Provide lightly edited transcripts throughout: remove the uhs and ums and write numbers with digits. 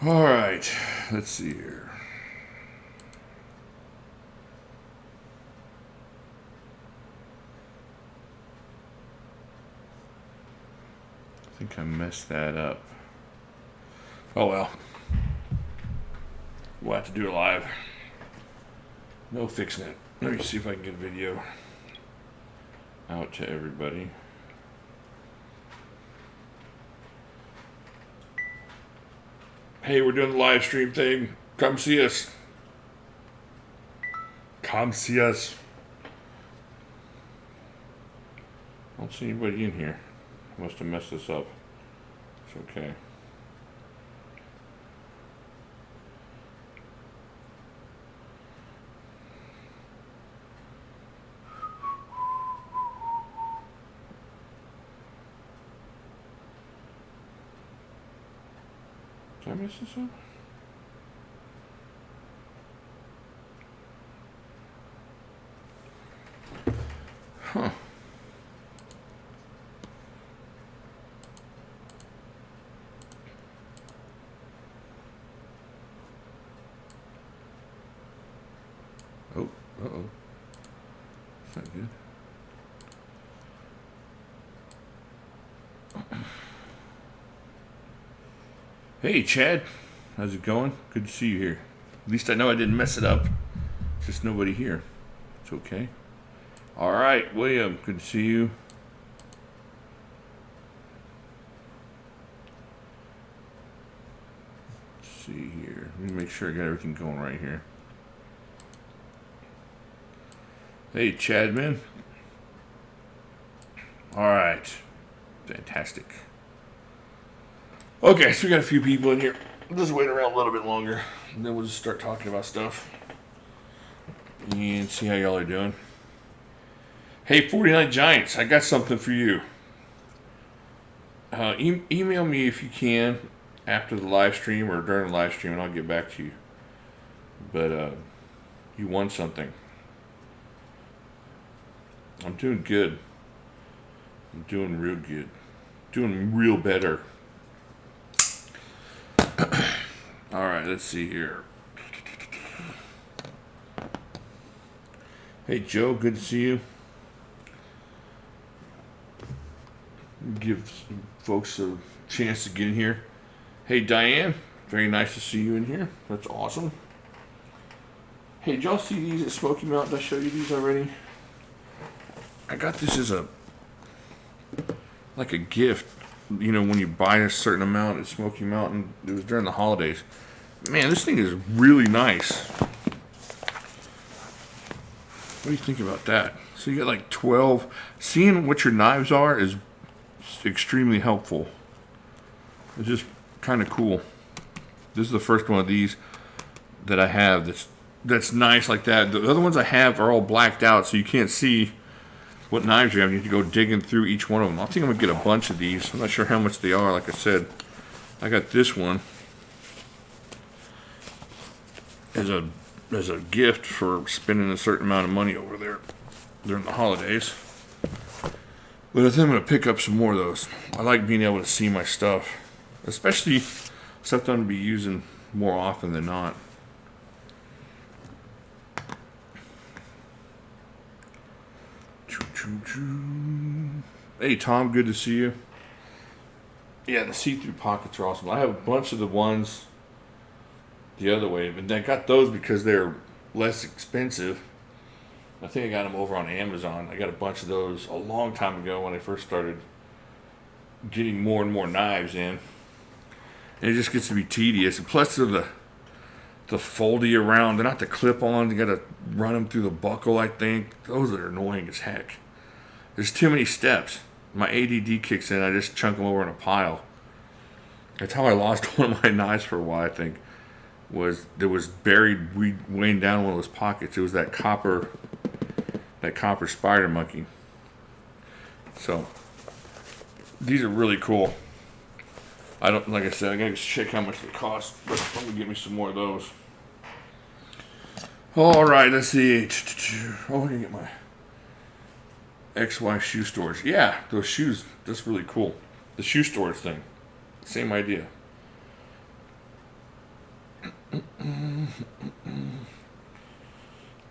All right, let's see here. I think I messed that up. Oh well. We'll have to do it live. No fixing it. Let me see if I can get a video out to everybody. Hey, we're doing the live stream thing. Come see us. Come see us. I don't see anybody in here. I must have messed this up. It's okay. Did I mess this up? Huh. Oh, uh-oh. That's not good. Hey, Chad. How's it going? Good to see you here. At least I know I didn't mess it up. Just nobody here. It's okay. All right, William. Good to see you. Let's see here. Let me make sure I got everything going right here. Hey, Chad, man. All right. Fantastic. Okay, so we got a few people in here. We'll just wait around a little bit longer, and then we'll just start talking about stuff and see how y'all are doing. Hey, 49 Giants, I got something for you. Email me if you can after the live stream or during the live stream, and I'll get back to you. But you won something. I'm doing good. I'm doing real good. Doing real better. All right, let's see here. Hey, Joe, good to see you. Give folks a chance to get in here. Hey, Diane, very nice to see you in here. That's awesome. Hey, did y'all see these at Smoky Mountain? Did I show you these already? I got this as like a gift. You know, when you buy a certain amount at Smoky Mountain, it was during the holidays. Man, this thing is really nice. What do you think about that? So you got like 12. Seeing what your knives are is extremely helpful. It's just kind of cool. This is the first one of these that I have that's nice like that. The other ones I have are all blacked out, so you can't see what knives you have. You have to go digging through each one of them. I think I'm going to get a bunch of these. I'm not sure how much they are. Like I said, I got this one as a gift for spending a certain amount of money over there during the holidays. But I think I'm going to pick up some more of those. I like being able to see my stuff, especially stuff that I'm going to be using more often than not. Hey, Tom, good to see you. Yeah, the see-through pockets are awesome. I have a bunch of the ones the other way, but I got those because they're less expensive. I think I got them over on Amazon. I got a bunch of those a long time ago when I first started getting more and more knives in. And it just gets to be tedious. And plus, they're the foldy around. They're not the clip-on. You got to run them through the buckle, I think. Those are annoying as heck. There's too many steps. My ADD kicks in. I just chunk them over in a pile. That's how I lost one of my knives for a while, I think. There was buried weighing down one of those pockets. It was that copper spider monkey. So these are really cool. Like I said, I gotta check how much they cost, but I'm gonna get me some more of those. All right, let's see. Oh, I can get my ex-wife shoe storage. Yeah, those shoes. That's really cool. The shoe storage thing. Same idea.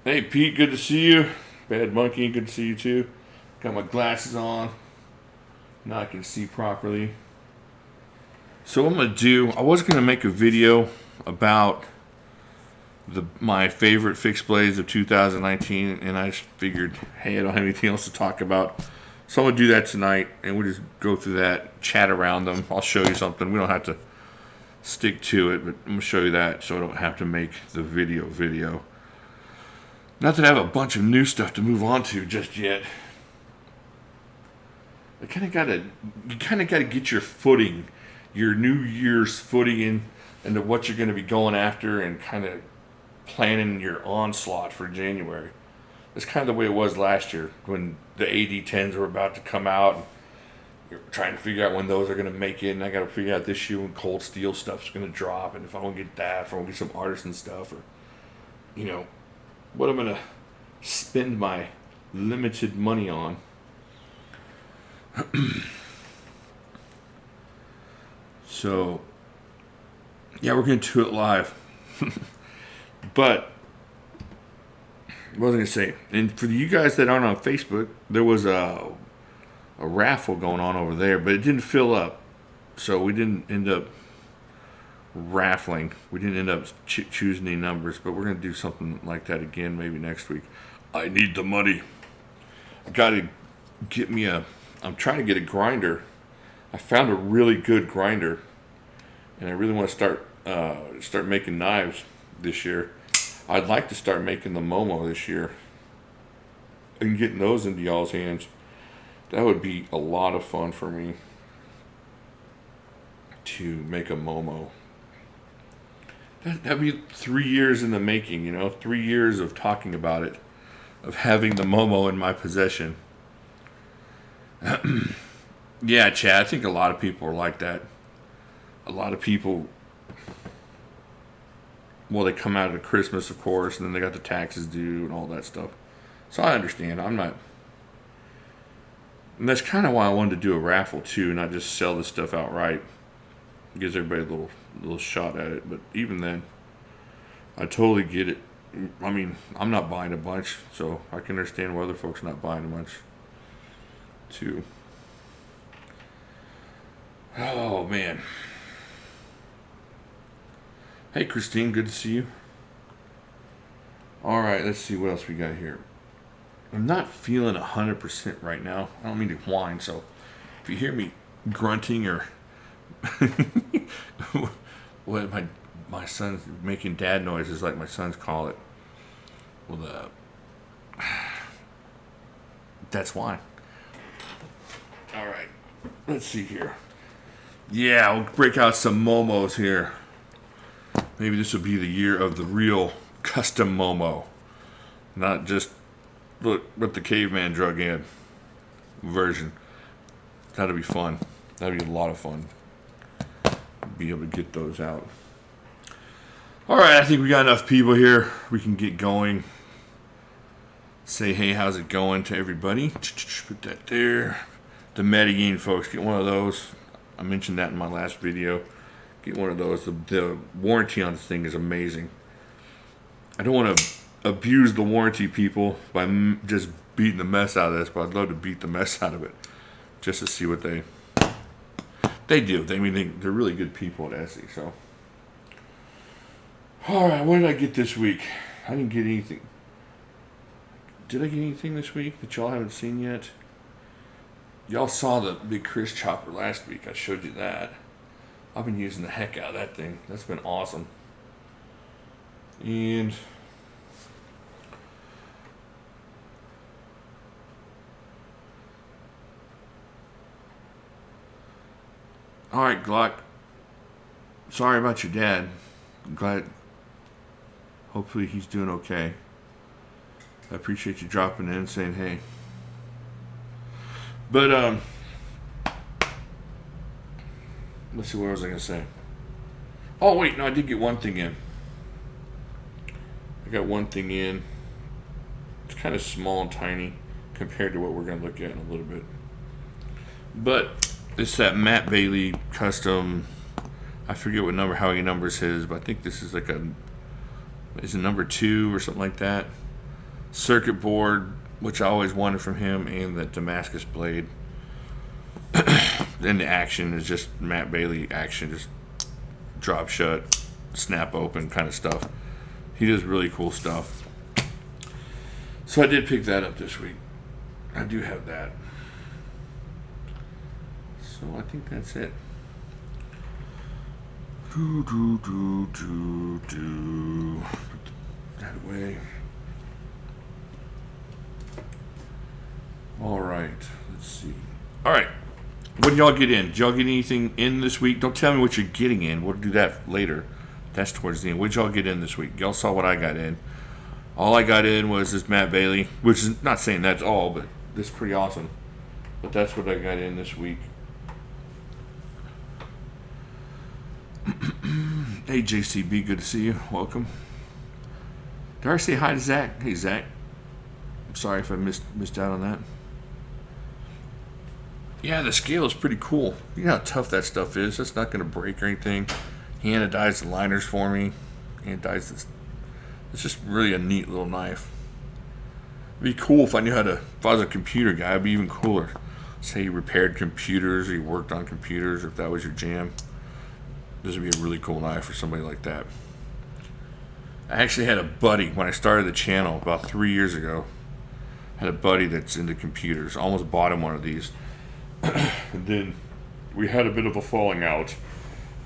Hey Pete, good to see you. Bad Monkey, good to see you too. Got my glasses on. Now I can see properly. So what I'm gonna do, I was gonna make a video about my favorite fixed blades of 2019, and I just figured, hey, I don't have anything else to talk about. So I'm gonna do that tonight, and we'll just go through that, chat around them. I'll show you something. We don't have to stick to it, but I'm gonna show you that so I don't have to make the video. Not that I have a bunch of new stuff to move on to just yet. You kind of gotta get your footing, your New Year's footing into what you're gonna be going after, and kind of planning your onslaught for January. It's kind of the way it was last year when the AD10s were about to come out. And you're trying to figure out when those are going to make it, and I got to figure out this year when cold steel stuff's going to drop, and if I want to get that, if I want to get some artisan stuff, or what I'm going to spend my limited money on. So, yeah, we're going to do it live. But what was I going to say? And for you guys that aren't on Facebook, there was a raffle going on over there, but it didn't fill up. So we didn't end up raffling. We didn't end up choosing any numbers, but we're going to do something like that again maybe next week. I need the money. I got to get me I'm trying to get a grinder. I found a really good grinder, and I really want to start making knives this year. I'd like to start making the Momo this year and getting those into y'all's hands. That would be a lot of fun for me to make a Momo. That'd be 3 years in the making, 3 years of talking about it, of having the Momo in my possession. Yeah, Chad, I think a lot of people are like that. A lot of people, well, they come out of Christmas, of course, and then they got the taxes due and all that stuff. So I understand. And that's kind of why I wanted to do a raffle too, not just sell this stuff outright. It gives everybody a little shot at it. But even then, I totally get it. I mean, I'm not buying a bunch, so I can understand why other folks are not buying a bunch too. Oh man. Hey Christine, good to see you. Alright, let's see what else we got here. I'm not feeling 100% right now. I don't mean to whine, so if you hear me grunting or what my son's making dad noises like my sons call it. Well, that's why. Alright, let's see here. Yeah, we'll break out some Momos here. Maybe this will be the year of the real custom Momo. Not just what the caveman drug in version. That'll be fun. That'll be a lot of fun. Be able to get those out. Alright, I think we got enough people here. We can get going. Say, hey, how's it going to everybody? Put that there. The Medellin folks, get one of those. I mentioned that in my last video. Get one of those. The warranty on this thing is amazing. I don't want to abuse the warranty people by just beating the mess out of this, but I'd love to beat the mess out of it just to see what they do. They're really good people at Essie. So, all right, what did I get this week? I didn't get anything. Did I get anything this week that y'all haven't seen yet? Y'all saw the big Chris chopper last week. I showed you that. I've been using the heck out of that thing. That's been awesome. And all right, Glock. Sorry about your dad. I'm glad. Hopefully he's doing okay. I appreciate you dropping in and saying hey. But let's see, what was I gonna say? Oh wait, no, I did get one thing in. I got one thing in. It's kind of small and tiny compared to what we're gonna look at in a little bit. But it's that Matt Bailey custom I forget what number, how he numbers his, but I think this is like is it number 2 or something like that? Circuit board, which I always wanted from him, and the Damascus blade. Then the action is just Matt Bailey action, just drop shut, snap open kind of stuff. He does really cool stuff. So I did pick that up this week. I do have that. So I think that's it. Put that away. All right. Let's see. All right. What did y'all get in? Did y'all get anything in this week? Don't tell me what you're getting in. We'll do that later. That's towards the end. What did y'all get in this week? Y'all saw what I got in. All I got in was this Matt Bailey, which is not saying that's all, but it's pretty awesome. But that's what I got in this week. Hey, JCB, good to see you. Welcome. Did I say hi to Zach? Hey, Zach. I'm sorry if I missed out on that. Yeah, the scale is pretty cool. You know how tough that stuff is. That's not going to break or anything. He anodized the liners for me. Anodized this. It's just really a neat little knife. It'd be cool if I knew how to. If I was a computer guy, it'd be even cooler. Say you repaired computers or you worked on computers, or if that was your jam. This would be a really cool knife for somebody like that. I actually had a buddy when I started the channel about 3 years ago. I had a buddy that's into computers. Almost bought him one of these. And then we had a bit of a falling out,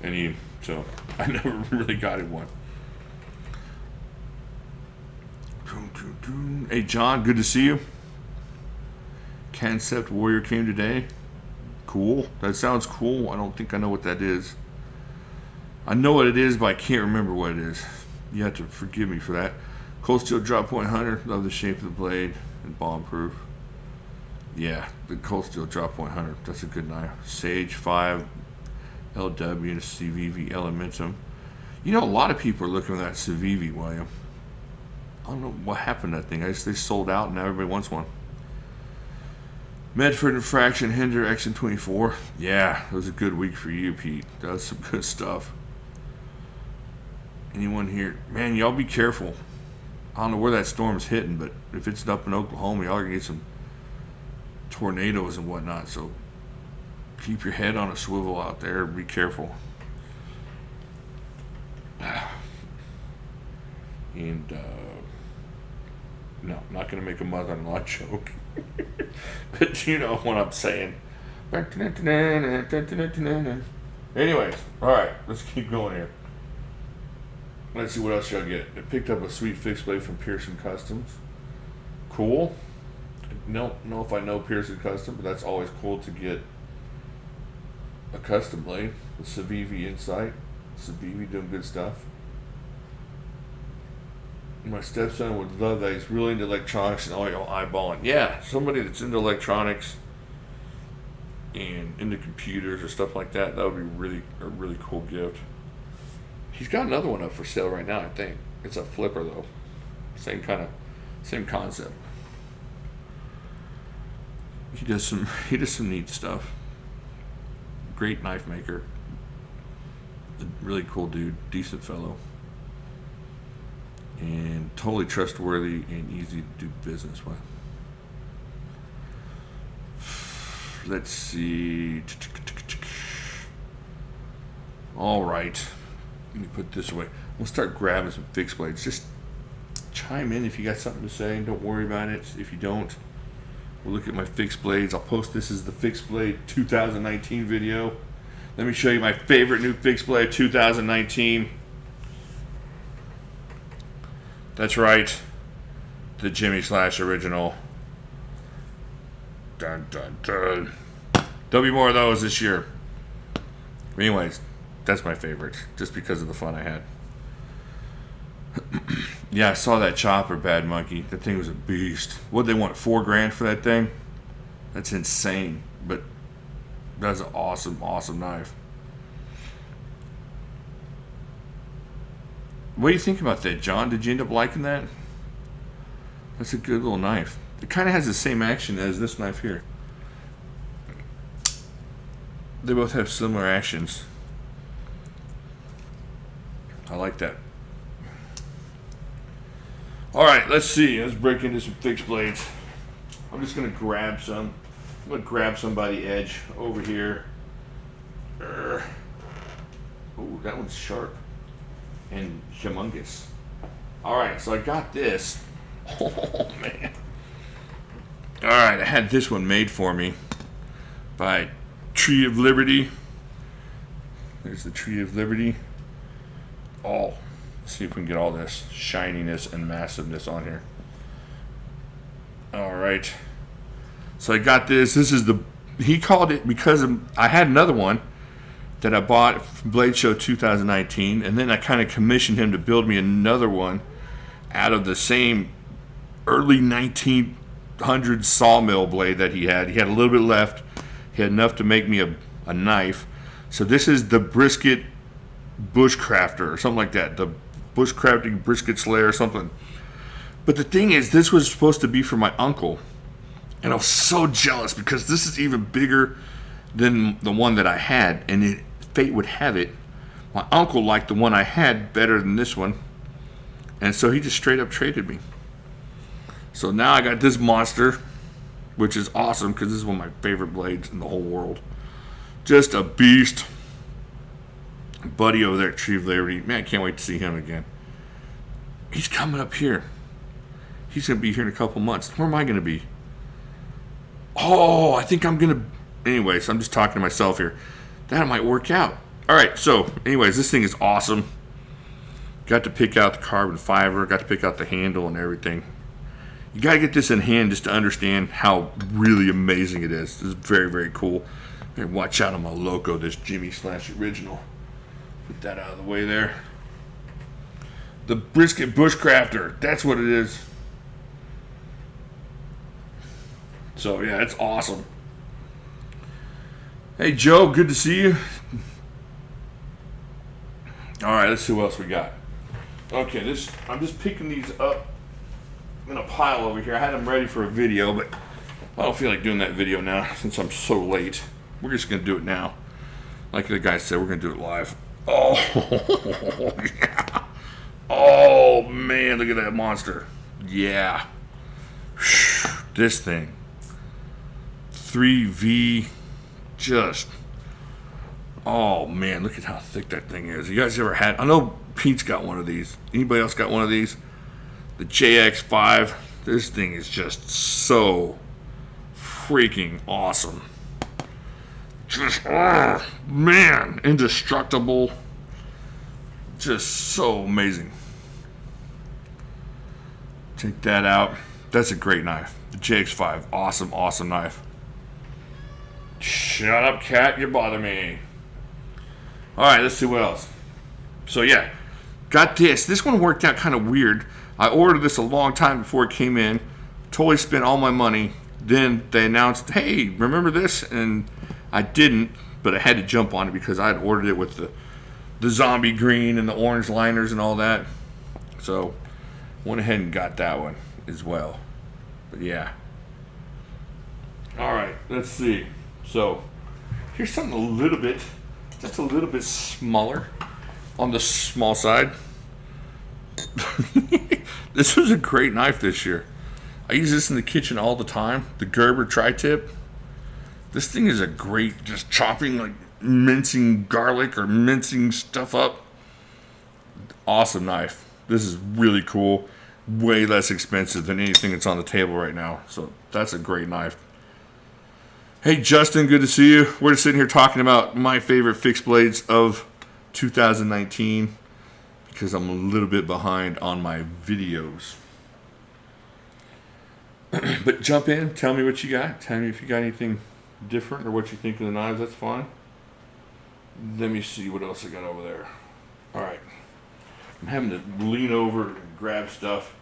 and so I never really got him one. Hey John, good to see you. Concept Warrior came today. Cool. That sounds cool. I don't think I know what that is. I know what it is, but I can't remember what it is. You have to forgive me for that. Cold Steel Drop Point Hunter. Love the shape of the blade and bomb proof. Yeah, the Cold Steel Drop Point Hunter. That's a good knife. Sage 5 LW and a Civivi Elementum. You know, a lot of people are looking at that Civivi, William. I don't know what happened to that thing. I guess they sold out and now everybody wants one. Medford and Fraction Hinder XM24. Yeah, it was a good week for you, Pete. That was some good stuff. Anyone here? Man, y'all be careful. I don't know where that storm's hitting, but if it's up in Oklahoma, y'all are going to get some tornadoes and whatnot. So keep your head on a swivel out there. Be careful. And, no, I'm not going to make a mother-in-law joke. But you know what I'm saying. Anyways, alright, let's keep going here. Let's see what else y'all get. I picked up a sweet fixed blade from Pearson Customs. Cool. I don't know if I know Pearson Custom, but that's always cool to get a custom blade with Civivi Insight. Civivi doing good stuff. My stepson would love that. He's really into electronics and all y'all eyeballing. Yeah, somebody that's into electronics and into computers or stuff like that, that would be a really cool gift. He's got another one up for sale right now, I think. It's a flipper though. Same concept. He does some neat stuff. Great knife maker. A really cool dude, decent fellow. And totally trustworthy and easy to do business with. Let's see. All right. Let me put this away. We'll start grabbing some fixed blades. Just chime in if you got something to say. Don't worry about it. If you don't, we'll look at my fixed blades. I'll post this as the Fixed Blade 2019 video. Let me show you my favorite new fixed blade 2019. That's right, the Jimislash original. Dun dun dun. There'll be more of those this year. Anyways, that's my favorite, just because of the fun I had. Yeah, I saw that chopper, Bad Monkey. That thing was a beast. What'd they want, $4,000 for that thing? That's insane, but that's an awesome, awesome knife. What do you think about that, John? Did you end up liking that? That's a good little knife. It kind of has the same action as this knife here. They both have similar actions. I like that. All right, let's see. Let's break into some fixed blades. I'm just going to grab some. I'm going to grab some by the edge over here. Oh, that one's sharp and humongous. All right, so I got this. Oh, man. All right, I had this one made for me by Tree of Liberty. There's the Tree of Liberty. Oh, let's see if we can get all this shininess and massiveness on here. All right. So I got this. This is he called it because I had another one that I bought from Blade Show 2019, and then I kind of commissioned him to build me another one out of the same early 1900s sawmill blade that he had. He had a little bit left. He had enough to make me a knife. So this is the Brisket Bushcrafter or something like that. The Bushcrafting Brisket Slayer or something. But the thing is, this was supposed to be for my uncle. And I was so jealous because this is even bigger than the one that I had. And fate would have it, my uncle liked the one I had better than this one. And so he just straight up traded me. So now I got this monster, which is awesome because this is one of my favorite blades in the whole world. Just a beast. Buddy over there at Tree of Liberty. Man, I can't wait to see him again. He's coming up here. He's going to be here in a couple months. Where am I going to be? Oh, I think I'm going to... Anyways, I'm just talking to myself here. That might work out. All right, so anyways, this thing is awesome. Got to pick out the carbon fiber. Got to pick out the handle and everything. You got to get this in hand just to understand how really amazing it is. This is very, very cool. Better watch out on my loco, this Jimislash original. Put that out of the way there. The Brisket Bushcrafter. That's what it is. So, yeah, it's awesome. Hey, Joe, good to see you. All right, let's see what else we got. Okay, I'm just picking these up in a pile over here. I had them ready for a video, but I don't feel like doing that video now since I'm so late. We're just going to do it now. Like the guy said, we're going to do it live. Oh, yeah. Oh, man, look at that monster. Yeah. This thing. 3V. Just. Oh, man, look at how thick that thing is. You guys ever had... I know Pete's got one of these. Anybody else got one of these? The JX5. This thing is just so freaking awesome. Just, oh, man, indestructible. Just so amazing. Take that out. That's a great knife. The JX5. Awesome, awesome knife. Shut up, cat. You bother me. Alright, let's see what else. So, yeah. Got this. This one worked out kind of weird. I ordered this a long time before it came in. Totally spent all my money. Then they announced, hey, remember this? And I didn't, but I had to jump on it because I had ordered it with the zombie green and the orange liners and all that. So, went ahead and got that one as well. But yeah. Alright, let's see. So, here's something just a little bit smaller on the small side. This was a great knife this year. I use this in the kitchen all the time. The Gerber tri-tip. This thing is a great, just chopping, like mincing garlic or mincing stuff up. Awesome knife. This is really cool. Way less expensive than anything that's on the table right now. So that's a great knife. Hey Justin, good to see you. We're just sitting here talking about my favorite fixed blades of 2019 because I'm a little bit behind on my videos. But jump in, tell me what you got. Tell me if you got anything different or what you think of the knives. That's fine. Let me see what else I got over there. All right. I'm having to lean over and grab stuff.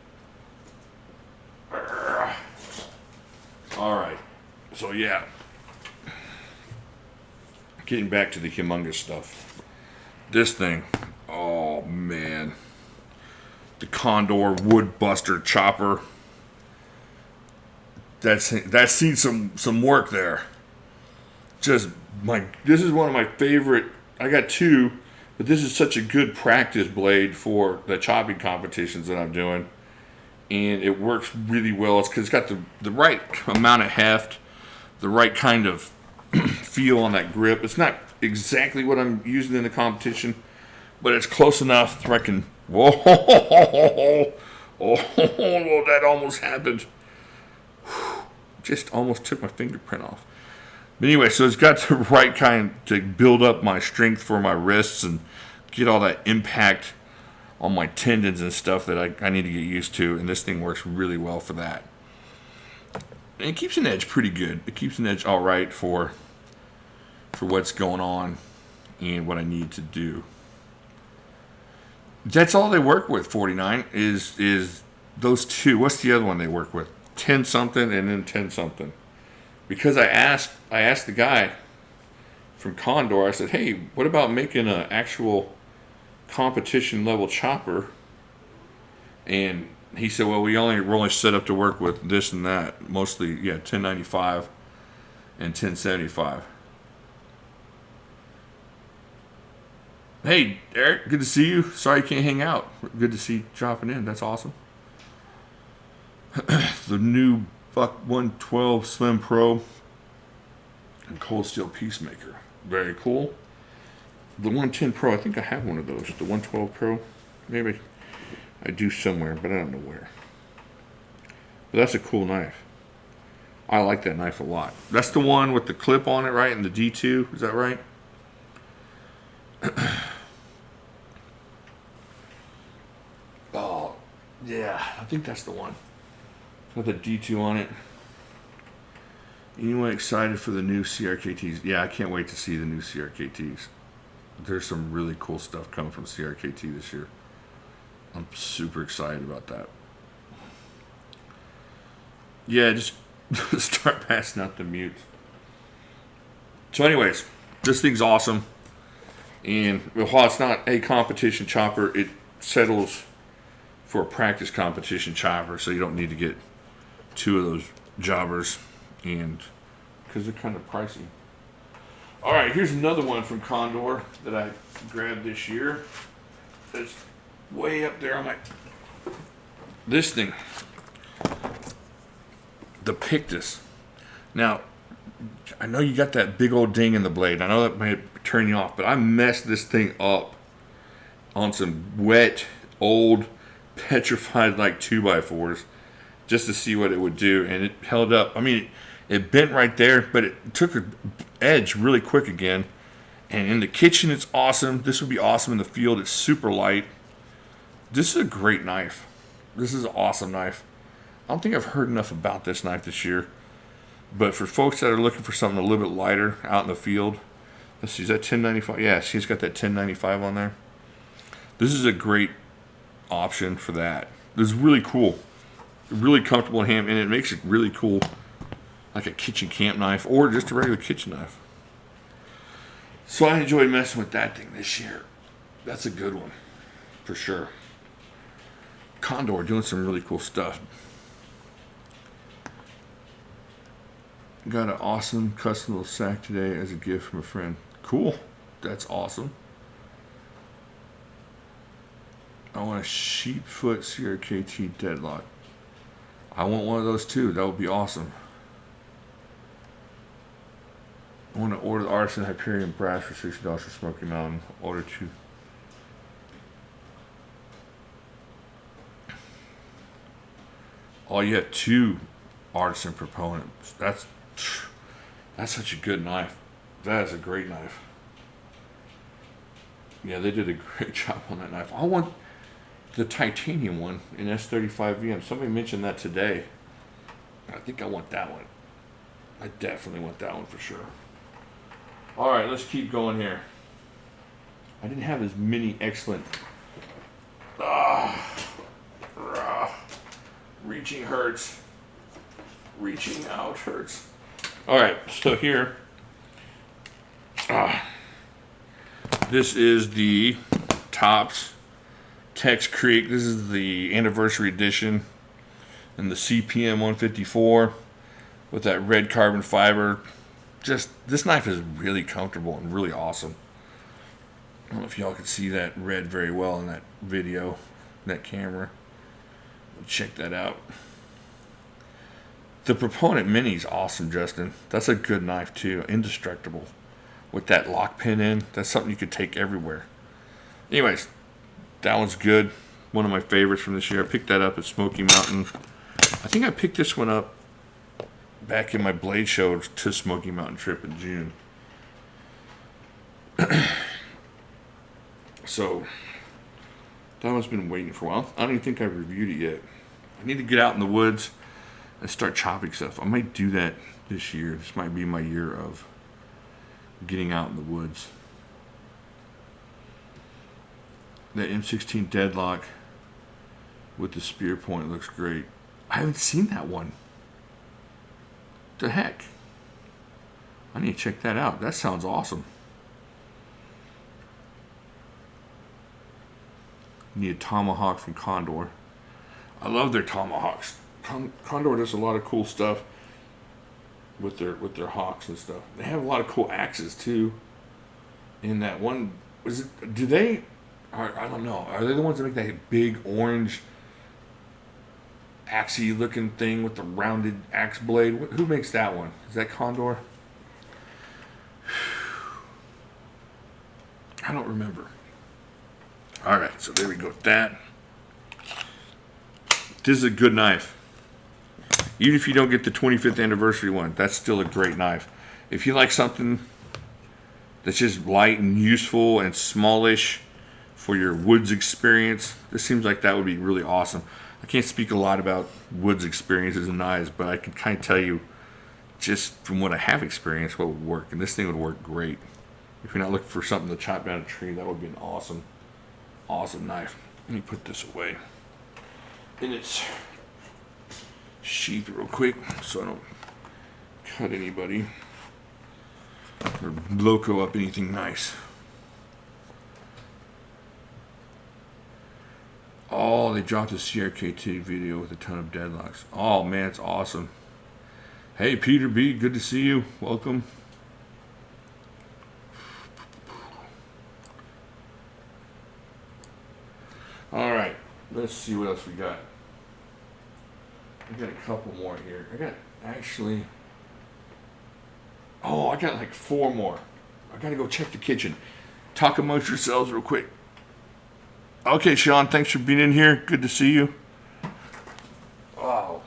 All right. So, yeah. Getting back to the humongous stuff. This thing. Oh, man. The Condor Wood Buster Chopper. That's seen some work there. This is one of my favorite. I got two, But this is such a good practice blade for the chopping competitions that I'm doing. And it works really well. It's because it's got the right amount of heft, the right kind of feel on that grip. It's not exactly what I'm using in the competition, but it's close enough where I can, whoa, oh, that almost happened. Just almost took my fingerprint off. But anyway, so it's got the right kind to build up my strength for my wrists and get all that impact on my tendons and stuff that I need to get used to. And this thing works really well for that. And it keeps an edge pretty good. It keeps an edge all right for what's going on and what I need to do. That's all they work with, 49, is those two. What's the other one they work with? 10 something and then 10 something. Because I asked the guy from Condor, I said, hey, what about making an actual competition level chopper? And he said, well, we're only set up to work with this and that. Mostly, 1095 and 1075. Hey, Eric, good to see you. Sorry you can't hang out. Good to see you dropping in. That's awesome. The new Buck 112 Slim Pro and Cold Steel Peacemaker. Very cool. The 110 Pro, I think I have one of those. The 112 Pro, maybe I do somewhere, but I don't know where. But that's a cool knife. I like that knife a lot. That's the one with the clip on it, right? And the D2, is that right? Oh, yeah, I think that's the one. Got the D2 on it. Anyone excited for the new CRKTs? Yeah, I can't wait to see the new CRKTs. There's some really cool stuff coming from CRKT this year. I'm super excited about that. Yeah, just start passing out the mutes. So anyways, this thing's awesome. And while it's not a competition chopper, it settles for a practice competition chopper, so you don't need to get two of those jobbers, and because they're kind of pricey. All right, here's another one from Condor that I grabbed this year. It's way up there on my... This thing. The Pictus. Now, I know you got that big old ding in the blade. I know that might turn you off, but I messed this thing up on some wet, old, petrified like 2x4s just to see what it would do, and it held up. I mean, it bent right there, but it took an edge really quick again. And in the kitchen, it's awesome. This would be awesome in the field. It's super light. This is a great knife. This is an awesome knife. I don't think I've heard enough about this knife this year. But for folks that are looking for something a little bit lighter out in the field, let's see, is that 1095? Yeah, she's got that 1095 on there. This is a great option for that. This is really cool. Really comfortable in hand, and it makes it really cool, like a kitchen camp knife or just a regular kitchen knife. So I enjoyed messing with that thing this year. That's a good one, for sure. Condor doing some really cool stuff. Got an awesome custom little sack today as a gift from a friend. Cool. That's awesome. I want a Sheepfoot CRKT deadlock. I want one of those too. That would be awesome. I want to order the Artisan Hyperion brass for $60 for Smoky Mountain. Order two. Oh, you have two Artisan proponents. That's such a good knife. That is a great knife. Yeah, they did a great job on that knife. I want the titanium one in S35VM. Somebody mentioned that today. I think I want that one. I definitely want that one for sure. All right, let's keep going here. I didn't have as many excellent... Reaching hurts. Reaching out hurts. All right, so here... this is the Topps Tex Creek. This is the anniversary edition. And the CPM 154 with that red carbon fiber. Just, this knife is really comfortable and really awesome. I don't know if y'all can see that red very well in that video, that camera. Check that out. The Proponent Mini is awesome, Justin. That's a good knife too, indestructible. With that lock pin in, that's something you could take everywhere. Anyways, that one's good. One of my favorites from this year. I picked that up at Smoky Mountain. I think I picked this one up back in my blade show to Smoky Mountain trip in June. So, that one's been waiting for a while. I don't even think I've reviewed it yet. I need to get out in the woods and start chopping stuff. I might do that this year. This might be my year of getting out in the woods. The M16 Deadlock with the spear point looks great. I haven't seen that one. The heck? I need to check that out. That sounds awesome. Need a tomahawk from Condor. I love their tomahawks. Condor does a lot of cool stuff with their hawks and stuff. They have a lot of cool axes too. In that one, was it? Do they? I don't know. Are they the ones that make that big orange axey looking thing with the rounded axe blade? Who makes that one? Is that Condor? I don't remember. Alright, so there we go with that. This is a good knife. Even if you don't get the 25th anniversary one, that's still a great knife. If you like something that's just light and useful and smallish for your woods experience, this seems like that would be really awesome. I can't speak a lot about woods experiences and knives, but I can kind of tell you just from what I have experienced what would work, and this thing would work great. If you're not looking for something to chop down a tree, that would be an awesome knife. Let me put this away in its sheath real quick so I don't cut anybody or loco up anything nice. Oh, they dropped a CRKT video with a ton of deadlocks. Oh man, it's awesome. Hey Peter B, good to see you. Welcome. Alright, let's see what else we got. I got a couple more here. I got like 4 more. I gotta go check the kitchen. Talk amongst yourselves real quick. Okay, Sean, thanks for being in here. Good to see you. Wow.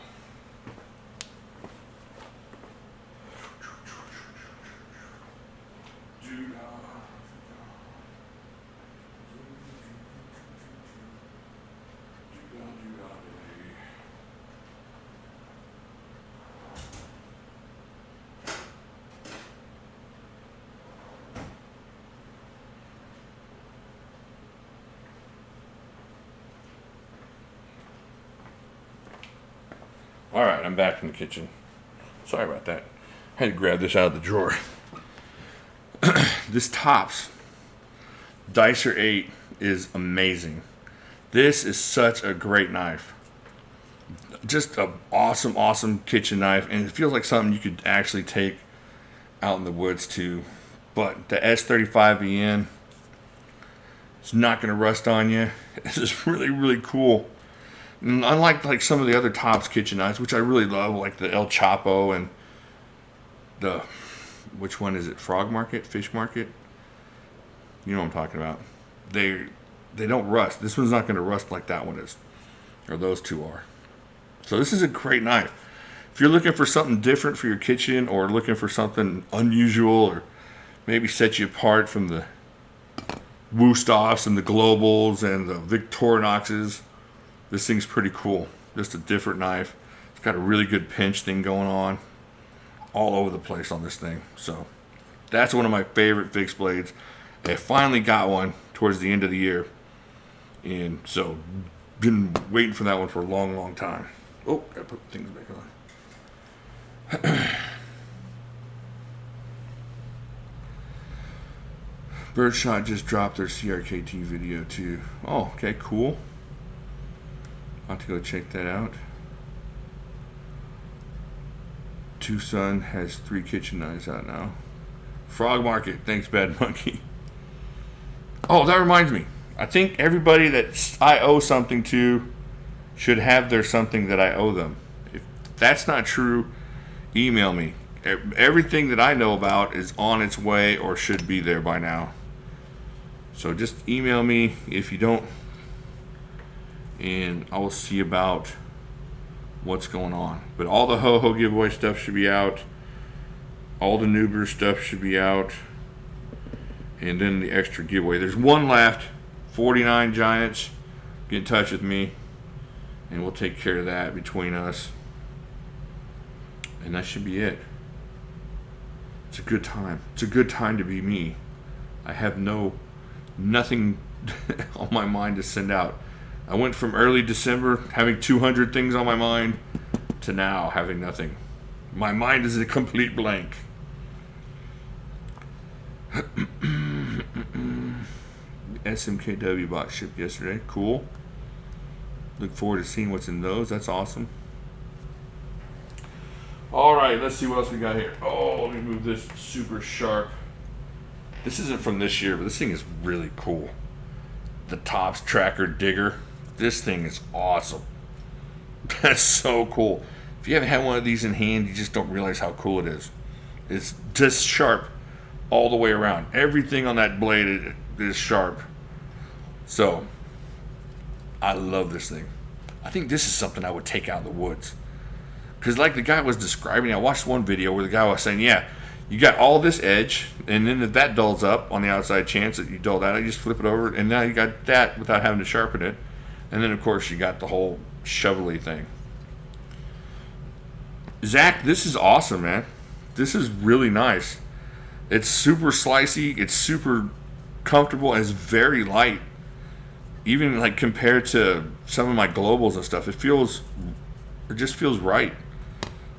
Alright, I'm back in the kitchen. Sorry about that. I had to grab this out of the drawer. This Tops Dicer 8 is amazing. This is such a great knife. Just an awesome kitchen knife, and it feels like something you could actually take out in the woods too. But the S35VN, it's not going to rust on you. This is really cool. And unlike some of the other Tops kitchen knives, which I really love, like the El Chapo and the, which one is it? Frog Market? Fish Market? You know what I'm talking about. They don't rust. This one's not going to rust like that one is, or those two are. So this is a great knife. If you're looking for something different for your kitchen, or looking for something unusual, or maybe set you apart from the Wusthoffs and the Globals and the Victorinoxes, this thing's pretty cool. Just a different knife. It's got a really good pinch thing going on all over the place on this thing. So that's one of my favorite fixed blades. I finally got one towards the end of the year, and so been waiting for that one for a long time. Oh, gotta put things back on. Birdshot just dropped their CRKT video too. Oh, okay, cool. I'll have to go check that out. Tucson has 3 kitchen knives out now. Frog Market, thanks Bad Monkey. Oh, that reminds me. I think everybody that I owe something to should have their something that I owe them. If that's not true, email me. Everything that I know about is on its way or should be there by now. So just email me if you don't, and I will see about what's going on. But all the ho-ho giveaway stuff should be out. All the Noober stuff should be out. And then the extra giveaway. There's one left. 49 Giants. Get in touch with me, and we'll take care of that between us. And that should be it. It's a good time. It's a good time to be me. I have nothing on my mind to send out. I went from early December having 200 things on my mind to now having nothing. My mind is a complete blank. SMKW box shipped yesterday. Cool. Look forward to seeing what's in those. That's awesome. All right, let's see what else we got here. Oh, let me move this super sharp. This isn't from this year, but this thing is really cool. The Tops Tracker Digger. This thing is awesome. That's so cool. If you haven't had one of these in hand, you just don't realize how cool it is. It's just sharp all the way around. Everything on that blade is sharp. So, I love this thing. I think this is something I would take out in the woods. Because like the guy was describing, I watched one video where the guy was saying, yeah, you got all this edge, and then if that dulls up on the outside chance that you dull that, you just flip it over, and now you got that without having to sharpen it. And then, of course, you got the whole shovel-y thing. Zach, this is awesome, man. This is really nice. It's super slicey. It's super comfortable, and it's very light. Even like compared to some of my globals and stuff, it just feels right.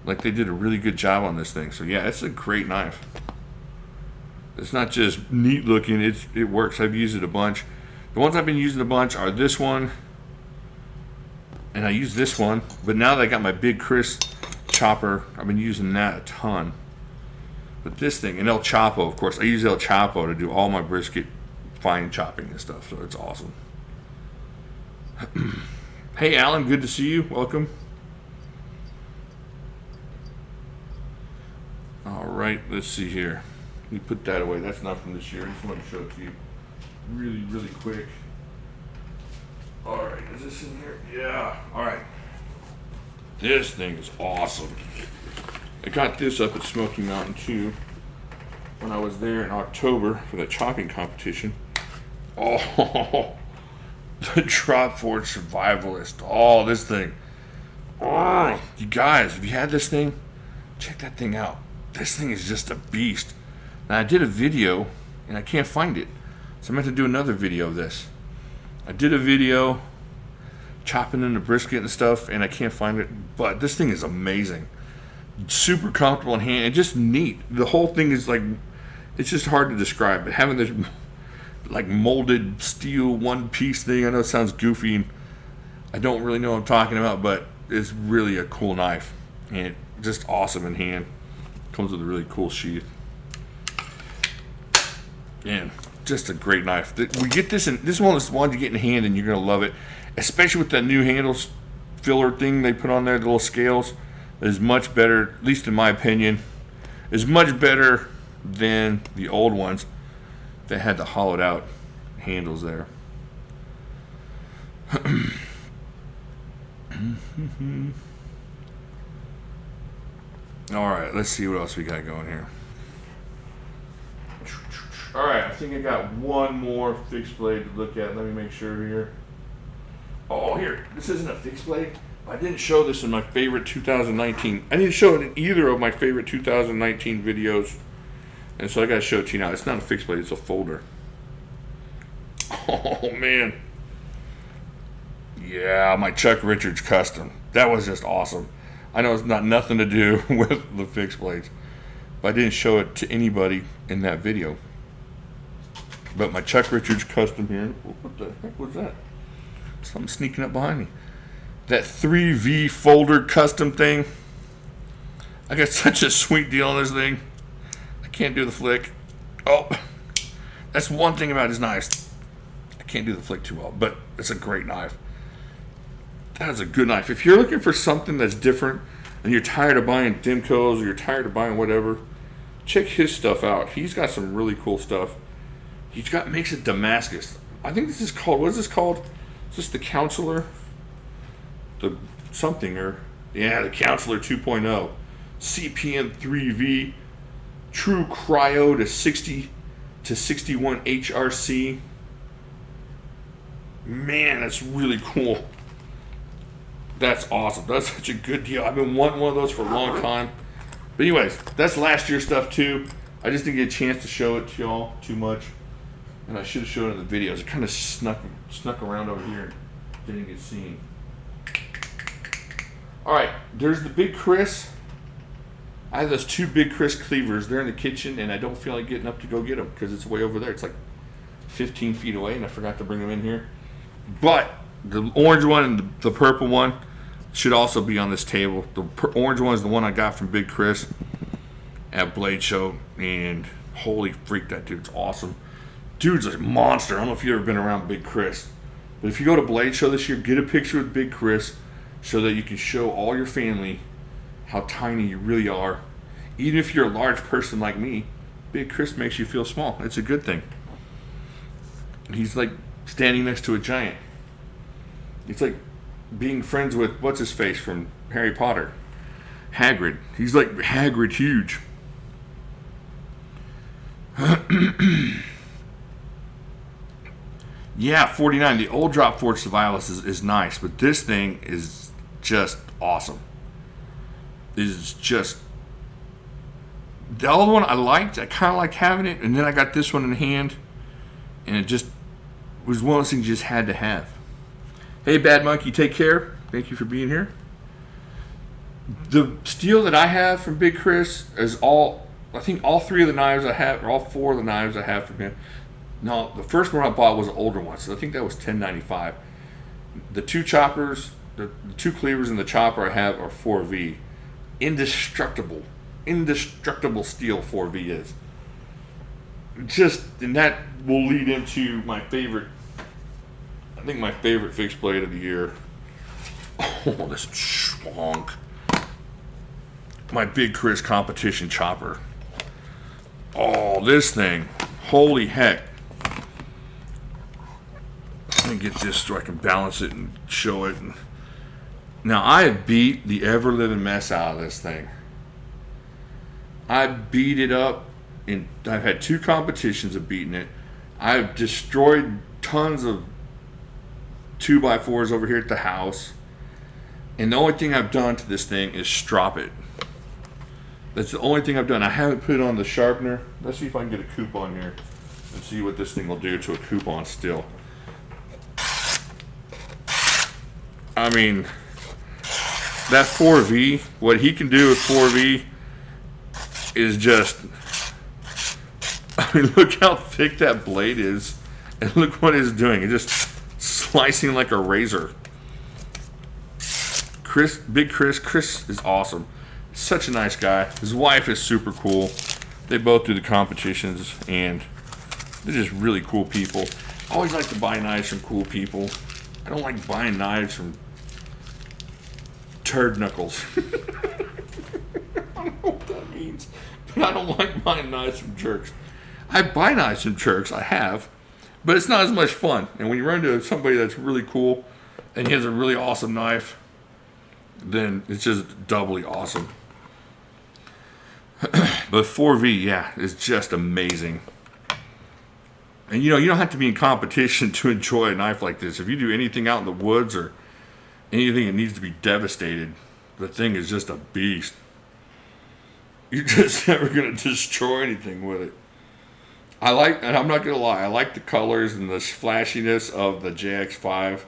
Like they did a really good job on this thing. So yeah, it's a great knife. It's not just neat looking, it works. I've used it a bunch. The ones I've been using a bunch are this one, and I use this one, but now that I got my big Chris chopper, I've been using that a ton. But this thing, and El Chapo, of course, I use El Chapo to do all my brisket fine chopping and stuff, so it's awesome. Hey Alan, good to see you. Welcome. All right, let's see here. Let me put that away. That's not from this year. I just want to show it to you really, really quick. All right, is this in here? Yeah. All right. This thing is awesome. I got this up at Smoky Mountain too when I was there in October for the chopping competition. Oh, the Drop Forge Survivalist. Oh, this thing. Oh, you guys, if you had this thing, check that thing out. This thing is just a beast. Now, I did a video, and I can't find it. So I meant to do another video of this. I did a video chopping in the brisket and stuff, and I can't find it. But this thing is amazing. Super comfortable in hand, and just neat. The whole thing is like, it's just hard to describe. But having this like molded steel one-piece thing, I know it sounds goofy, and I don't really know what I'm talking about, but it's really a cool knife. And just awesome in hand. Comes with a really cool sheath. And just a great knife. We get this, and this one is the one you get in hand, and you're gonna love it. Especially with that new handles filler thing they put on there, the little scales. Is much better, at least in my opinion, is much better than the old ones that had the hollowed out handles there. All right, let's see what else we got going here. All right, I think I got one more fixed blade to look at. Let me make sure here. Oh, here, this isn't a fixed blade. I didn't show this in my favorite 2019. I need to show it in either of my favorite 2019 videos. And so I got to show it to you now. It's not a fixed blade, it's a folder. Oh, man. Yeah, my Chuck Richards custom. That was just awesome. I know it's not nothing to do with the fixed blades, but I didn't show it to anybody in that video. But my Chuck Richards custom here. What the heck was that? Something sneaking up behind me. That 3V folder custom thing. I got such a sweet deal on this thing. I can't do the flick. Oh, that's one thing about his knives. can't do the flick too well, but it's a great knife. That is a good knife. If you're looking for something that's different and you're tired of buying Dimcos or you're tired of buying whatever, check his stuff out. He's got some really cool stuff. Makes it Damascus. I think this is called, what is this called? Is this the Counselor? The Counselor 2.0. CPM 3V. True Cryo to 60 to 61 HRC. Man, that's really cool. That's awesome. That's such a good deal. I've been wanting one of those for a long time. But anyways, that's last year's stuff too. I just didn't get a chance to show it to y'all too much. And I should have shown it in the videos. It kind of snuck around over here and didn't get seen. Alright, there's the Big Chris. I have those 2 Big Chris cleavers. They're in the kitchen, and I don't feel like getting up to go get them because it's way over there. It's like 15 feet away, and I forgot to bring them in here. But the orange one and the purple one should also be on this table. The orange one is the one I got from Big Chris at Blade Show, and holy freak, that dude's awesome. Dude's a monster. I don't know if you've ever been around Big Chris, but if you go to Blade Show this year, get a picture with Big Chris so that you can show all your family how tiny you really are. Even if you're a large person like me, Big Chris makes you feel small. It's a good thing. He's like standing next to a giant. It's like being friends with what's his face from Harry Potter, Hagrid. He's like Hagrid huge. Yeah, 49. The old drop Forge Savalis is nice, but this thing is just awesome. It is just, the other one I liked. I kind of liked having it, and then I got this one in hand, and it just was one of those things you just had to have. Hey, Bad Monkey, take care. Thank you for being here. The steel that I have from Big Chris is I think all 3 of the knives I have, or all 4 of the knives I have from him. No, the first one I bought was an older one, so I think that was $10.95. The 2 choppers, the 2 cleavers and the chopper I have are 4V. Indestructible steel 4V is. And that will lead into my favorite, I think my favorite fixed blade of the year. Oh, this schwonk. My Big Chris competition chopper. Oh, this thing. Holy heck. Let me get this so I can balance it and show it. Now, I have beat the ever-living mess out of this thing. I beat it up, and I've had 2 competitions of beating it. I've destroyed tons of 2x4s over here at the house. And the only thing I've done to this thing is strop it. That's the only thing I've done. I haven't put it on the sharpener. Let's see if I can get a coupon here and see what this thing will do to a coupon steel. I mean, that 4V, what he can do with 4V is just, I mean, look how thick that blade is, and look what it's doing. It's just slicing like a razor. Big Chris is awesome. Such a nice guy. His wife is super cool. They both do the competitions, and they're just really cool people. I always like to buy knives from cool people. I don't like buying knives from turd knuckles. I don't know what that means, but I don't like buying knives from jerks. I buy knives from jerks, I have, but it's not as much fun. And when you run into somebody that's really cool and he has a really awesome knife, then it's just doubly awesome. But 4V, yeah, is just amazing. And you know, you don't have to be in competition to enjoy a knife like this. If you do anything out in the woods or anything that needs to be devastated, the thing is just a beast. You're just never going to destroy anything with it. And I'm not going to lie, I like the colors and the flashiness of the JX5.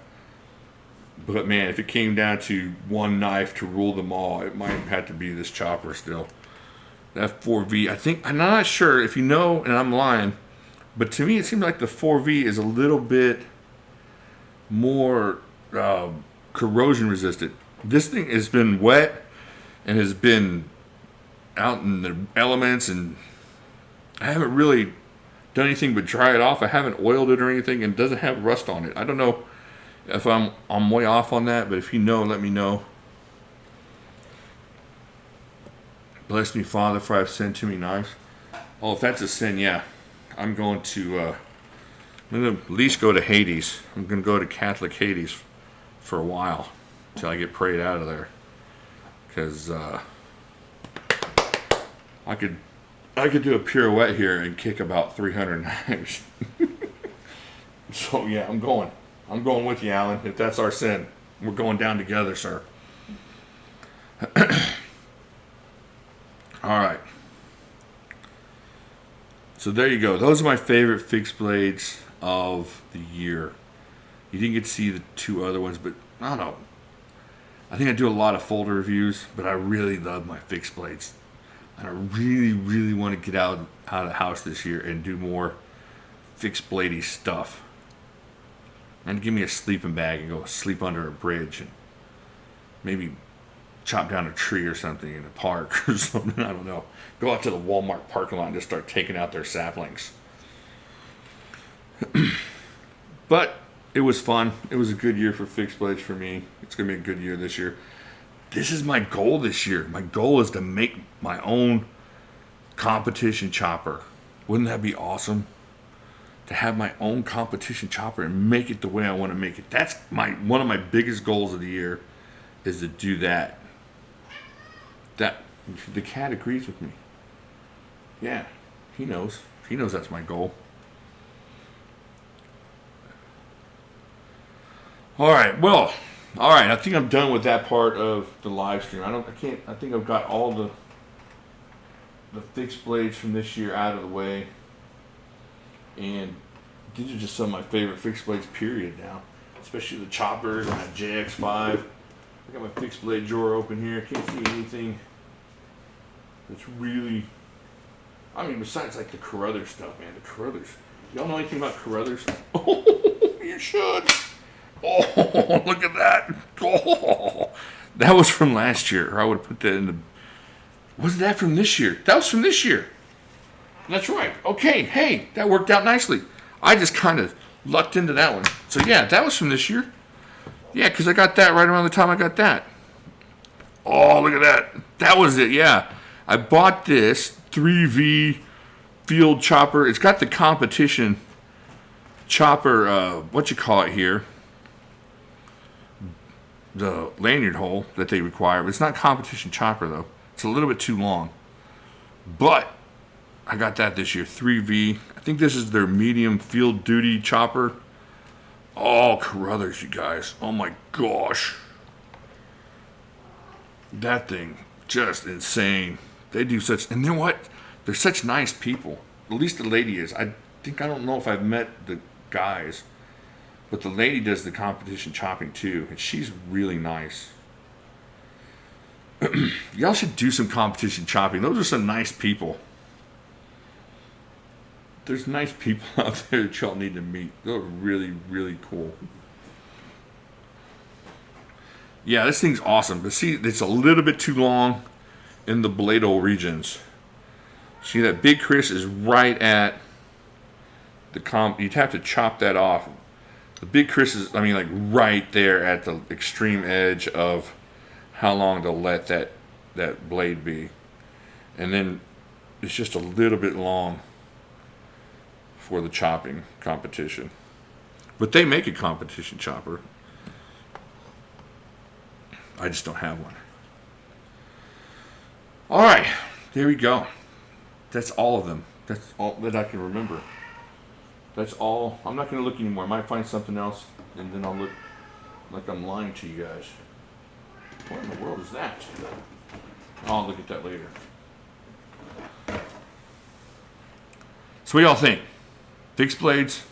But man, if it came down to one knife to rule them all, it might have to be this chopper still. That 4V, I'm not sure if you know, and I'm lying, but to me it seems like the 4V is a little bit more corrosion resistant. This thing has been wet and has been out in the elements, and I haven't really done anything but dry it off. I haven't oiled it or anything, and it doesn't have rust on it. I don't know if I'm way off on that, but if you know, let me know. Bless me, Father, for I've sinned too many knives. Oh, if that's a sin, yeah. I'm going to at least go to Hades. I'm going to go to Catholic Hades for a while until I get prayed out of there. Because I could do a pirouette here and kick about 300 knives. So yeah, I'm going with you, Alan. If that's our sin, we're going down together, sir. All right. So there you go. Those are my favorite fixed blades of the year. You didn't get to see the two other ones, but I don't know. I think I do a lot of folder reviews, but I really love my fixed blades. And I really, really want to get out of the house this year and do more fixed bladey stuff. And give me a sleeping bag and go sleep under a bridge and maybe chop down a tree or something in a park or something. I don't know. Go out to the Walmart parking lot and just start taking out their saplings. But it was fun. It was a good year for fixed blades for me. It's going to be a good year this year. This is my goal this year. My goal is to make my own competition chopper. Wouldn't that be awesome? To have my own competition chopper and make it the way I want to make it. That's one of my biggest goals of the year, is to do that. The cat agrees with me. Yeah, he knows. He knows that's my goal. All right. I think I'm done with that part of the live stream. I think I've got all the fixed blades from this year out of the way. And these are just some of my favorite fixed blades, period, now. Especially the choppers and my JX5. I got my fixed blade drawer open here. Can't see anything that's really... I mean, besides like the Carruthers stuff, man. The Carruthers. Y'all know anything about Carruthers? Oh, you should. Oh, look at that. Oh, that was from last year. Or I would have put that in the... Was that from this year? That was from this year. That's right. Okay, hey, that worked out nicely. I just kind of lucked into that one. So yeah, that was from this year. Yeah, because I got that right around the time I got that. Oh, look at that. That was it, yeah. I bought this 3V field chopper. It's got the competition chopper, what you call it here. The lanyard hole that they require. But it's not competition chopper, though. It's a little bit too long. But I got that this year, 3V. I think this is their medium field duty chopper. Oh, Carruthers, you guys. Oh my gosh. That thing, just insane. They do such, and you know what? They're such nice people. At least the lady is. I don't know if I've met the guys, but the lady does the competition chopping too, and she's really nice. Y'all should do some competition chopping. Those are some nice people. There's nice people out there that y'all need to meet. They're really, really cool. Yeah, this thing's awesome. But see, it's a little bit too long in the bladle regions. See, that big Chris is right at the you'd have to chop that off. The big Chris is, like right there at the extreme edge of how long to let that blade be. And then it's just a little bit long for the chopping competition. But they make a competition chopper. I just don't have one. All right, there we go. That's all of them. That's all that I can remember. That's all. I'm not going to look anymore. I might find something else, and then I'll look like I'm lying to you guys. What in the world is that? I'll look at that later. So what do y'all think? Fixed blades?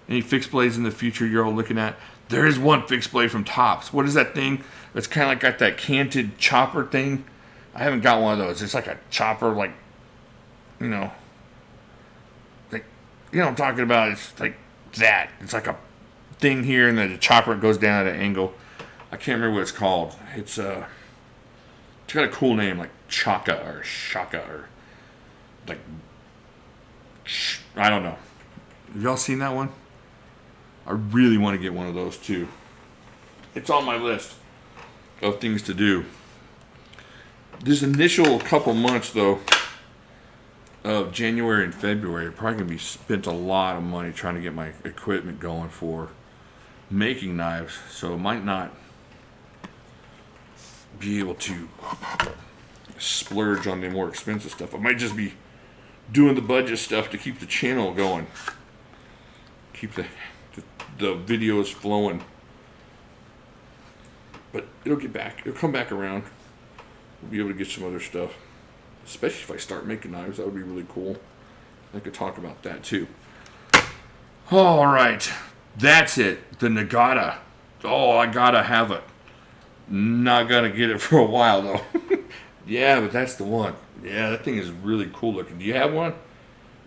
Any fixed blades in the future you're all looking at? There is one fixed blade from Tops. What is that thing? It's kind of like got that canted chopper thing. I haven't got one of those. It's like a chopper, like, you know what I'm talking about? It's like that. It's like a thing here, and then the chopper goes down at an angle. I can't remember what it's called. It's got a cool name, like Chaka or Shaka or like I don't know. Have y'all seen that one? I really want to get one of those too. It's on my list of things to do. This initial couple months, though, of January and February, probably going to be spent a lot of money trying to get my equipment going for making knives. So I might not be able to splurge on the more expensive stuff. I might just be doing the budget stuff to keep the channel going. Keep the videos flowing. But it'll get back. It'll come back around. We'll be able to get some other stuff. Especially if I start making knives. That would be really cool. I could talk about that too. All right. That's it. The Nagata. Oh, I gotta have it. Not gonna get it for a while though. Yeah, but that's the one. Yeah, that thing is really cool looking. Do you have one?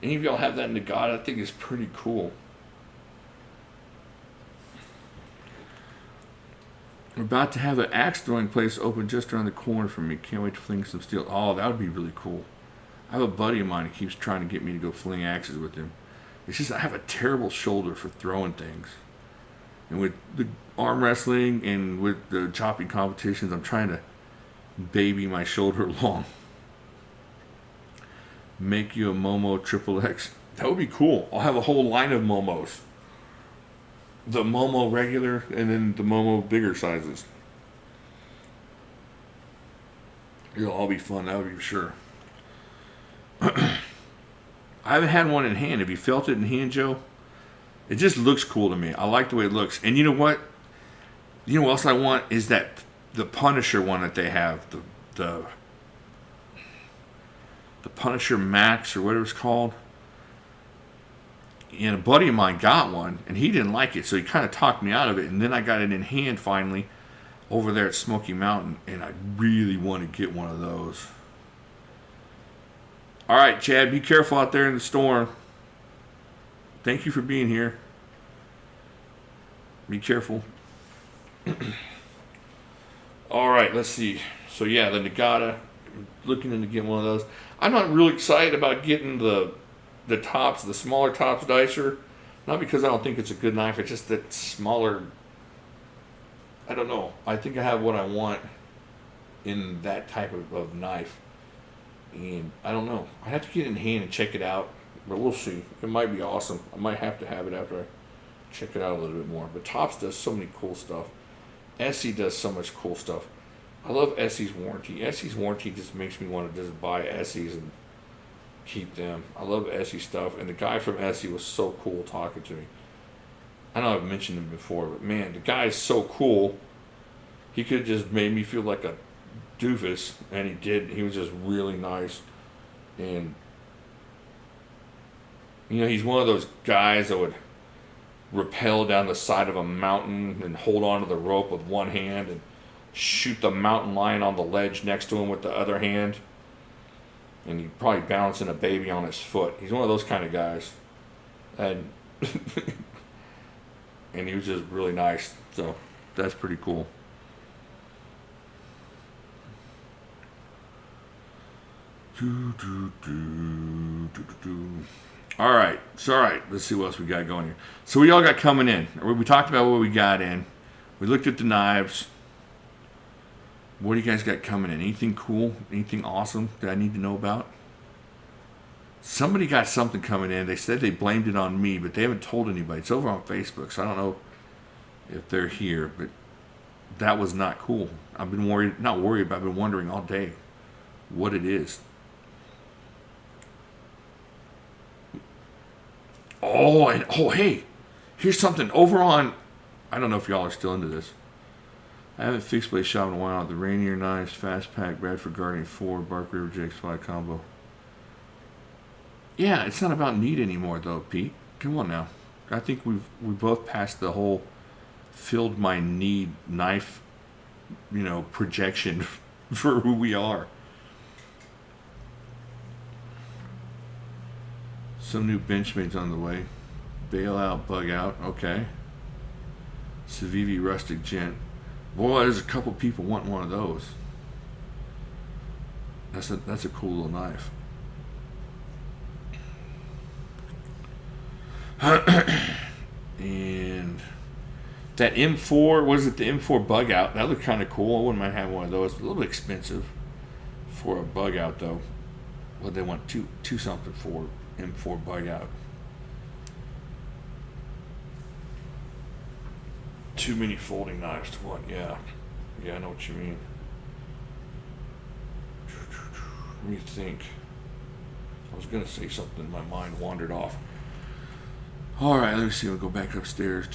Any of y'all have that Nagata? That thing is pretty cool. We're about to have an axe throwing place open just around the corner from me. Can't wait to fling some steel. Oh, that would be really cool. I have a buddy of mine who keeps trying to get me to go fling axes with him. It's just I have a terrible shoulder for throwing things. And with the arm wrestling and with the chopping competitions, I'm trying to baby my shoulder along. Make you a Momo Triple X. That would be cool. I'll have a whole line of Momos. The Momo regular and then the Momo bigger sizes. It'll all be fun, that would be for sure. I haven't had one in hand. Have you felt it in hand, Joe? It just looks cool to me. I like the way it looks. And you know what? You know what else I want is that the Punisher one that they have, the Punisher Max or whatever it's called. And a buddy of mine got one, and he didn't like it, so he kind of talked me out of it. And then I got it in hand finally over there at Smoky Mountain, and I really want to get one of those. All right, Chad, be careful out there in the storm. Thank you for being here. Be careful. All right, let's see. So yeah, the Nagata, looking into getting one of those. I'm not really excited about getting the tops, the smaller tops dicer. Not because I don't think it's a good knife, it's just that smaller. I don't know. I think I have what I want in that type of knife. And I don't know. I have to get it in hand and check it out. But we'll see. It might be awesome. I might have to have it after I check it out a little bit more. But Tops does so many cool stuff. Essie does so much cool stuff. I love Essie's warranty. Essie's warranty just makes me want to just buy Essie's and keep them. I love Essie stuff. And the guy from Essie was so cool talking to me. I know I've mentioned him before, but man, the guy is so cool. He could have just made me feel like a doofus, and he did. He was just really nice. And you know, he's one of those guys that would rappel down the side of a mountain and hold onto the rope with one hand and shoot the mountain lion on the ledge next to him with the other hand. And he'd probably balancing a baby on his foot. He's one of those kind of guys. And and he was just really nice. So that's pretty cool. All right. So, all right. Let's see what else we got going here. So, we all got coming in. We talked about what we got in. We looked at the knives. What do you guys got coming in? Anything cool? Anything awesome that I need to know about? Somebody got something coming in. They said they blamed it on me, but they haven't told anybody. It's over on Facebook, so I don't know if they're here. But that was not cool. I've been worried. Not worried, but I've been wondering all day what it is. Hey, here's something over on, I don't know if y'all are still into this. I haven't fixed blade shop in a while. The Rainier knives, Fast Pack, Bradford Guardian 4, Bark River JX5 combo. Yeah, it's not about need anymore though, Pete. Come on now. I think we both passed the whole filled my need knife, projection for who we are. Some new Benchmade's on the way. Bail out, bug out. Okay. Civivi Rustic Gent. Boy, there's a couple people wanting one of those. That's a cool little knife. And that M4, was it the M4 bug out? That looked kind of cool. I wouldn't mind having one of those. A little bit expensive for a bug out though. Well, they want two something for M4 bug out. Too many folding knives to one. Yeah, I know what you mean. Let me think. I was gonna say something, my mind wandered off. All right, let me see. We'll go back upstairs.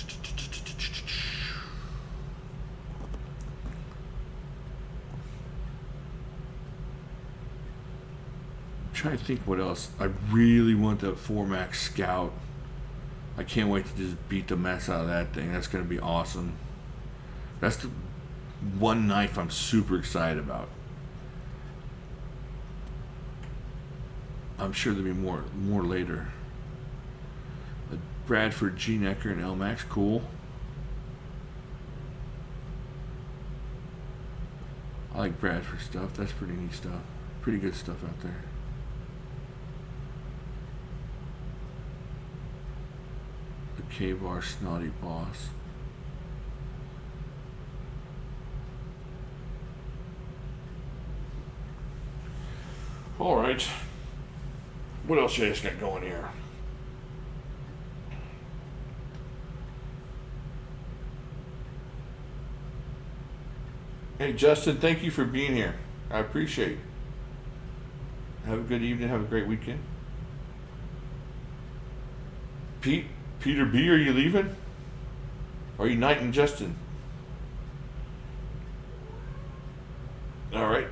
I'm trying to think what else. I really want the 4MAX Scout. I can't wait to just beat the mess out of that thing. That's going to be awesome. That's the one knife I'm super excited about. I'm sure there'll be more later. A Bradford G Necker and LMAX, cool. I like Bradford stuff. That's pretty neat stuff. Pretty good stuff out there. The K-Bar Snotty Boss. All right. What else you guys got going here? Hey, Justin, thank you for being here. I appreciate it. Have a good evening. Have a great weekend. Peter B., are you leaving? Are you knighting Justin? All right.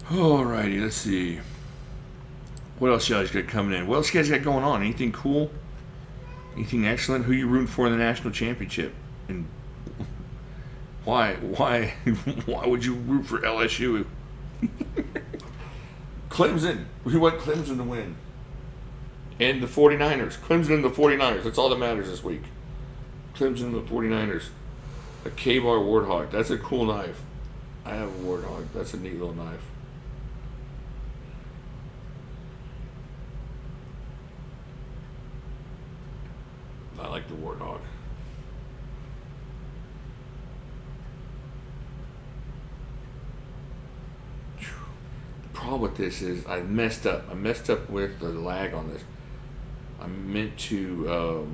Alrighty, let's see. What else you guys got coming in? What else you guys got going on? Anything cool? Anything excellent? Who you rooting for in the national championship? And why would you root for LSU? Clemson. We want Clemson to win. And the 49ers. Clemson and the 49ers. That's all that matters this week. Clemson and the 49ers. A K-Bar Warthog. That's a cool knife. I have a Warthog. That's a neat little knife. I like the Warthog. The problem with this is I messed up. I messed up with the lag on this. I meant to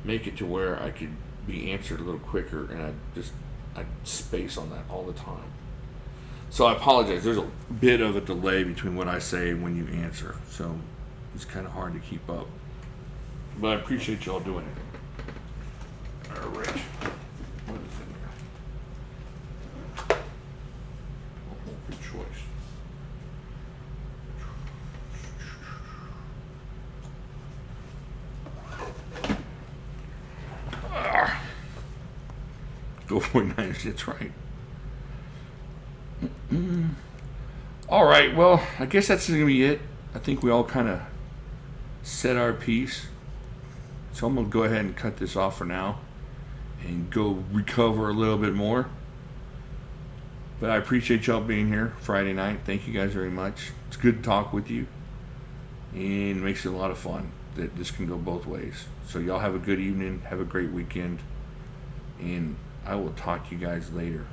make it to where I could be answered a little quicker, and I space on that all the time. So I apologize. There's a bit of a delay between what I say and when you answer, so it's kind of hard to keep up. But I appreciate y'all doing it. All right. What is in there? Good choice. Go 49ers, that's right. All right, well, I guess that's going to be it. I think we all kind of said our piece. So I'm going to go ahead and cut this off for now and go recover a little bit more. But I appreciate y'all being here Friday night. Thank you guys very much. It's good to talk with you. And it makes it a lot of fun that this can go both ways. So y'all have a good evening. Have a great weekend. And I will talk to you guys later.